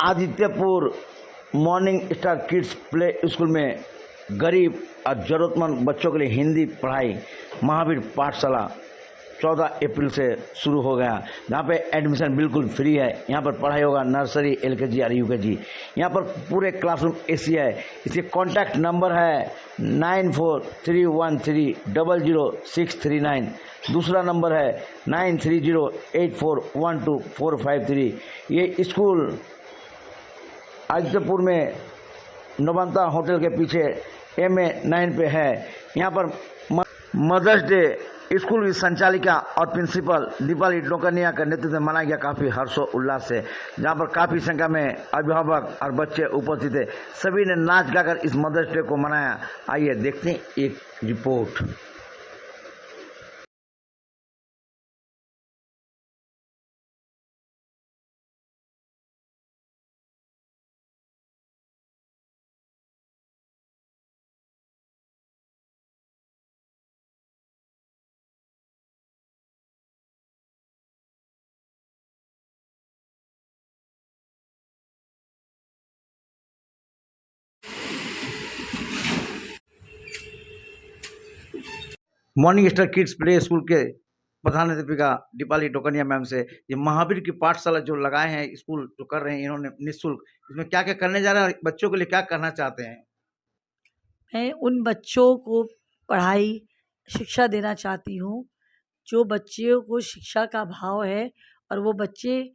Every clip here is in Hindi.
Adityapur morning star kids play school में गरीब और ज़रूरतमंद बच्चों के लिए हिंदी पढ़ाई महावीर पाठशाला 14 अप्रैल से शुरू हो गया। यहाँ पे एडमिशन बिल्कुल फ्री है। यहाँ पर पढ़ाई होगा नर्सरी, एलकेजी और यूकेजी। यहाँ पर पूरे क्लासरूम एसी है। इसके कॉन्टैक्ट नंबर है 9431300639। दूसरा नंबर है 9308412453। ये स्कूल आदित्यपुर में नवंता होटल के पीछे MA9 पे है। यहाँ पर मदर्स डे स्कूल की संचालिका और प्रिंसिपल दीपाली टोकनिया का नेतृत्व में मनाया गया काफ़ी हर्षोल्लास से, जहाँ पर काफ़ी संख्या में अभिभावक और बच्चे उपस्थित थे। सभी ने नाच गाकर इस मदर्स डे को मनाया। आइए देखते हैं एक report. Morning star kids play school के प्रधानाध्यापिका दीपाली टोकनिया मैम से ये महावीर की पाठशाला जो लगाए हैं, स्कूल जो कर रहे हैं इन्होंने निःशुल्क, इसमें क्या क्या करने जा रहे हैं, बच्चों के लिए क्या करना चाहते हैं? मैं उन बच्चों को पढ़ाई शिक्षा देना चाहती हूँ जो बच्चों को शिक्षा का भाव है, और वो बच्चे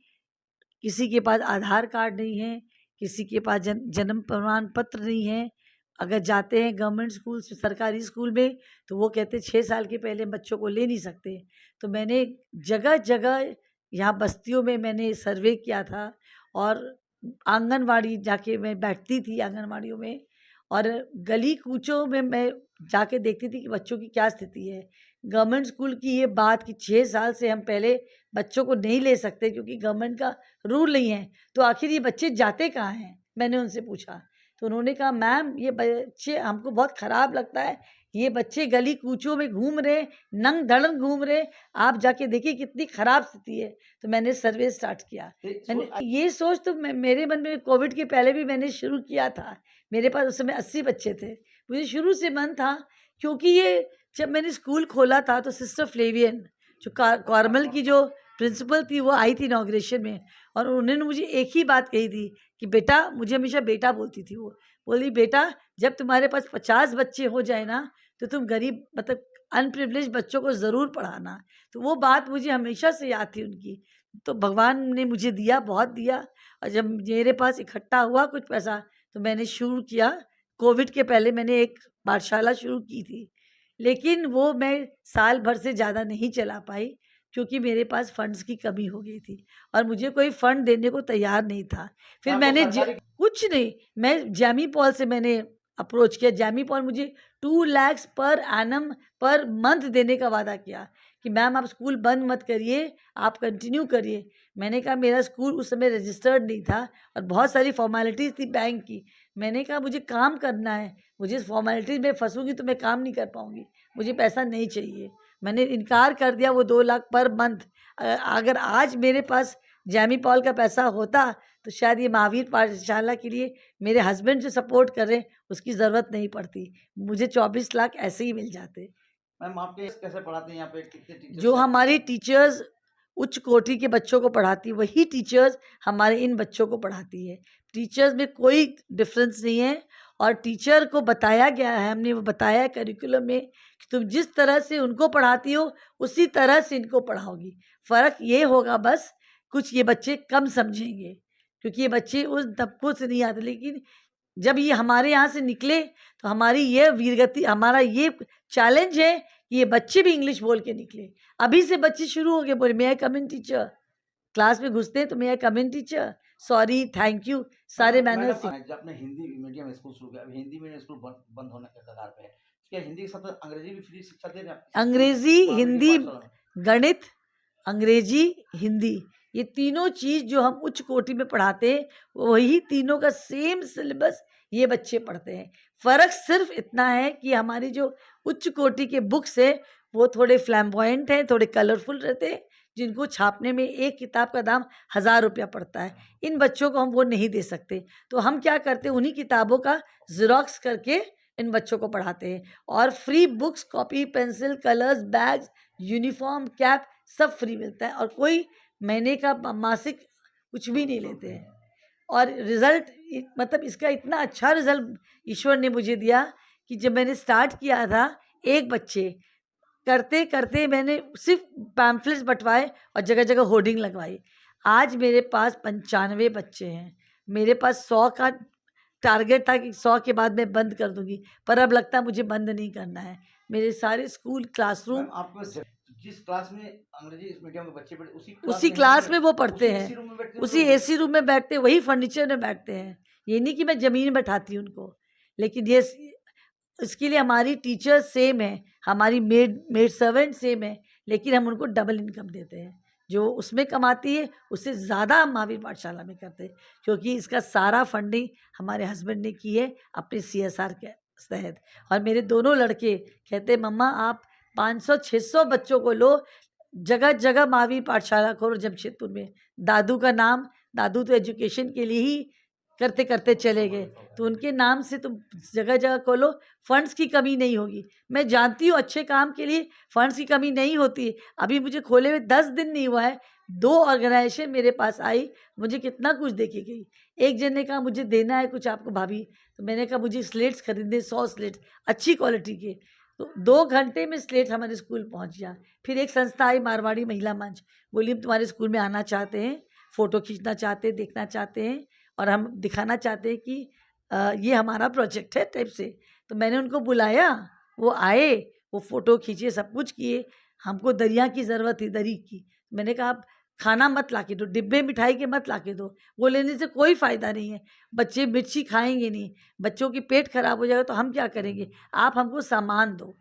किसी के पास आधार कार्ड नहीं है, किसी के पास जन्म प्रमाण पत्र नहीं है। अगर जाते हैं गवर्नमेंट स्कूल सरकारी स्कूल में तो वो कहते 6 साल के पहले बच्चों को ले नहीं सकते। तो मैंने जगह जगह यहाँ बस्तियों में मैंने सर्वे किया था, और आंगनवाड़ी जाके मैं बैठती थी आंगनवाड़ियों में, और गली कूचों में मैं जाके देखती थी कि बच्चों की क्या स्थिति है। गवर्नमेंट स्कूल की ये बात कि 6 साल से हम पहले बच्चों को नहीं ले सकते क्योंकि गवर्नमेंट का रूल नहीं है, तो आखिर ये बच्चे जाते कहाँ हैं? मैंने उनसे पूछा तो उन्होंने कहा मैम ये बच्चे हमको बहुत ख़राब लगता है, ये बच्चे गली कूचों में घूम रहे, नंग धड़ंग घूम रहे, आप जाके देखिए कितनी ख़राब स्थिति है। तो मैंने सर्वे स्टार्ट किया। मैंने ये सोच तो मेरे मन में कोविड के पहले भी मैंने शुरू किया था। मेरे पास उस समय 80 बच्चे थे। मुझे शुरू से मन था, क्योंकि ये जब मैंने स्कूल खोला था तो सिस्टर फ्लेवियन जो कार्मल की जो प्रिंसिपल थी वो आई थी इनॉग्रेशन में, और उन्होंने मुझे एक ही बात कही थी कि बेटा, मुझे हमेशा बेटा बोलती थी वो, बोली बेटा जब तुम्हारे पास 50 बच्चे हो जाए ना तो तुम गरीब मतलब अनप्रिविलेज बच्चों को ज़रूर पढ़ाना। तो वो बात मुझे हमेशा से याद थी उनकी। तो भगवान ने मुझे दिया, बहुत दिया, और जब मेरे पास इकट्ठा हुआ कुछ पैसा तो मैंने शुरू किया। कोविड के पहले मैंने एक पाठशाला शुरू की थी, लेकिन वो मैं साल भर से ज़्यादा नहीं चला पाई क्योंकि मेरे पास फंड्स की कमी हो गई थी और मुझे कोई फंड देने को तैयार नहीं था। फिर मैंने कुछ नहीं, मैं जैमी पॉल से मैंने अप्रोच किया। जैमी पॉल मुझे 2 lakh per annum per month देने का वादा किया कि मैम आप स्कूल बंद मत करिए, आप कंटिन्यू करिए। मैंने कहा मेरा स्कूल उस समय रजिस्टर्ड नहीं था और बहुत सारी फॉर्मेलिटीज़ थी बैंक की। मैंने कहा मुझे काम करना है, मुझे इस फॉर्मेलिटीज़ में फंसूंगी तो मैं काम नहीं कर पाऊंगी, मुझे पैसा नहीं चाहिए। मैंने इनकार कर दिया वो 2 लाख पर मंथ। अगर आज मेरे पास जैमी पॉल का पैसा होता तो शायद ये महावीर पाठशाला के लिए मेरे हस्बैंड जो सपोर्ट कर रहे हैं उसकी ज़रूरत नहीं पड़ती, मुझे 24 लाख ऐसे ही मिल जाते। मैम आपके कैसे पढ़ाते हैं यहाँ पे, कितने टीचर्स? जो हमारी टीचर्स उच्च कोटि के बच्चों को पढ़ाती है वही टीचर्स हमारे इन बच्चों को पढ़ाती है। टीचर्स में कोई डिफरेंस नहीं है, और टीचर को बताया गया है, हमने वो बताया है करिकुलम में कि तुम जिस तरह से उनको पढ़ाती हो उसी तरह से इनको पढ़ाओगी। फ़र्क ये होगा बस कुछ ये बच्चे कम समझेंगे क्योंकि ये बच्चे उस तबकों से नहीं आते, लेकिन जब ये हमारे यहाँ से निकले तो हमारी ये वीरगति, हमारा ये चैलेंज है कि ये बच्चे भी इंग्लिश बोल के निकले। अभी से बच्चे शुरू हो गए बोले मे आई कम इन टीचर, क्लास में घुसते हैं तो मे आई कम इन टीचर, सॉरी, थैंक यू, सारे मैनर्स। जब आपने हिंदी मीडियम स्कूल शुरू किया, अभी हिंदी मीडियम स्कूल बंद होने के कगार पे है, क्या हिंदी के साथ अंग्रेजी भी फ्री शिक्षा दे रहे हैं? अंग्रेजी, हिंदी, गणित, अंग्रेजी, हिंदी, ये तीनों चीज़ जो हम उच्च कोटि में पढ़ाते हैं वही तीनों का सेम सिलेबस ये बच्चे पढ़ते हैं। फ़र्क सिर्फ इतना है कि हमारी जो उच्च कोटि के बुक्स है वो थोड़े फ्लैम्बॉयंट हैं, थोड़े कलरफुल रहते हैं, जिनको छापने में एक किताब का दाम 1000 रुपया पड़ता है। इन बच्चों को हम वो नहीं दे सकते, तो हम क्या करते हैं, उन्हीं किताबों का ज़ेरॉक्स करके इन बच्चों को पढ़ाते हैं। और free books, copy, pencil, colours, bags, uniform, cap सब फ्री मिलता है, और कोई महीने का मासिक कुछ भी नहीं लेते हैं। और रिज़ल्ट मतलब इसका इतना अच्छा रिज़ल्ट ईश्वर ने मुझे दिया कि जब मैंने स्टार्ट किया था, एक बच्चे करते करते मैंने सिर्फ पैम्फलेट्स बंटवाए और जगह जगह होर्डिंग लगवाई। आज मेरे पास 95 बच्चे हैं। मेरे पास 100 का टारगेट था कि 100 के बाद मैं बंद कर दूंगी, पर अब लगता है मुझे बंद नहीं करना है। मेरे सारे स्कूल क्लासरूम आपको जिस क्लास में अंग्रेजी मीडियम के बच्चे पढ़े उसी क्लास में वो पढ़ते हैं, एसी रूम में बैठते उसी एसी रूम में बैठते, वही फर्नीचर में बैठते हैं। ये नहीं कि मैं ज़मीन में बैठाती हूँ उनको, लेकिन ये इसके लिए हमारी टीचर सेम है, हमारी मेड सर्वेंट सेम है, लेकिन हम उनको डबल इनकम देते हैं। जो उसमें कमाती है उससे ज़्यादा हम महावीर पाठशाला में करते हैं, क्योंकि इसका सारा फंडिंग हमारे हस्बैंड ने की है अपने CSR के तहत। और मेरे दोनों लड़के कहते मम्मा आप 500-600 बच्चों को लो, जगह जगह महावीर पाठशाला खोलो जमशेदपुर में। दादू का नाम, दादू तो एजुकेशन के लिए ही करते करते चले गए, तो उनके नाम से तुम जगह जगह खोलो, फंड्स की कमी नहीं होगी। मैं जानती हूँ अच्छे काम के लिए फंड्स की कमी नहीं होती। अभी मुझे खोले हुए 10 दिन नहीं हुआ है, 2 ऑर्गेनाइजेशन मेरे पास आई, मुझे कितना कुछ दे के गई। एक जन ने कहा मुझे देना है कुछ आपको भाभी, तो मैंने कहा मुझे स्लेट्स खरीदने 100 स्लेट्स अच्छी क्वालिटी के, तो 2 घंटे में स्लेट हमारे स्कूल पहुँच गया। फिर एक संस्था आई मारवाड़ी महिला मंच, बोली हम तुम्हारे स्कूल में आना चाहते हैं, फ़ोटो खींचना चाहते हैं, देखना चाहते हैं, और हम दिखाना चाहते हैं कि ये हमारा प्रोजेक्ट है टाइप से। तो मैंने उनको बुलाया, वो आए, वो फ़ोटो खींचे, सब कुछ किए। हमको दरिया की ज़रूरत थी, दरी की। मैंने कहा आप खाना मत ला के दो, डिब्बे मिठाई के मत ला के दो, वो लेने से कोई फ़ायदा नहीं है। बच्चे मिर्ची खाएंगे नहीं, बच्चों की पेट खराब हो जाएगा तो हम क्या करेंगे, आप हमको सामान दो।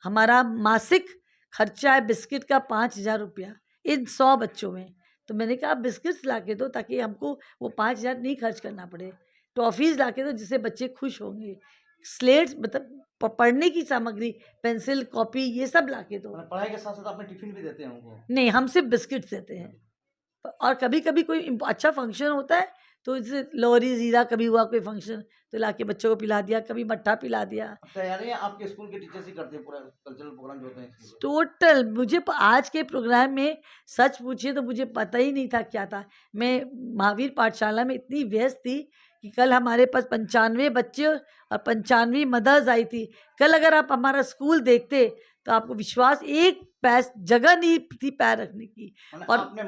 हमारा मासिक खर्चा है बिस्किट का 5000 रुपया इन 100 बच्चों में। तो मैंने कहा आप बिस्किट्स ला के दो ताकि हमको वो 5000 नहीं खर्च करना पड़े। टॉफ़ीज़ ला के दो जिससे बच्चे खुश होंगे। स्लेट्स मतलब पढ़ने की सामग्री, पेंसिल, कॉपी ये सब ला के दो। पढ़ाई के साथ साथ आपने टिफिन भी देते हैं उनको? नहीं, हम सिर्फ बिस्किट्स देते हैं। और कभी कभी कोई अच्छा फंक्शन होता है तो जैसे लोहरी ज़ीरा कभी हुआ कोई फंक्शन, तो लाके बच्चों को पिला दिया, कभी मट्ठा पिला दिया। तैयारियां आपके स्कूल के टीचर्स ही करते हैं, पूरा कल्चरल प्रोग्राम जो होते हैं इसके लिए? टोटल मुझे आज के प्रोग्राम में सच पूछिए तो मुझे पता ही नहीं था क्या था। मैं महावीर पाठशाला में इतनी व्यस्त थी कि कल हमारे पास 95 बच्चे और 95 मदर्स आई थी। कल अगर आप हमारा स्कूल देखते तो आपको विश्वास, एक जगह नहीं थी पैर रखने की। मतलब और आपने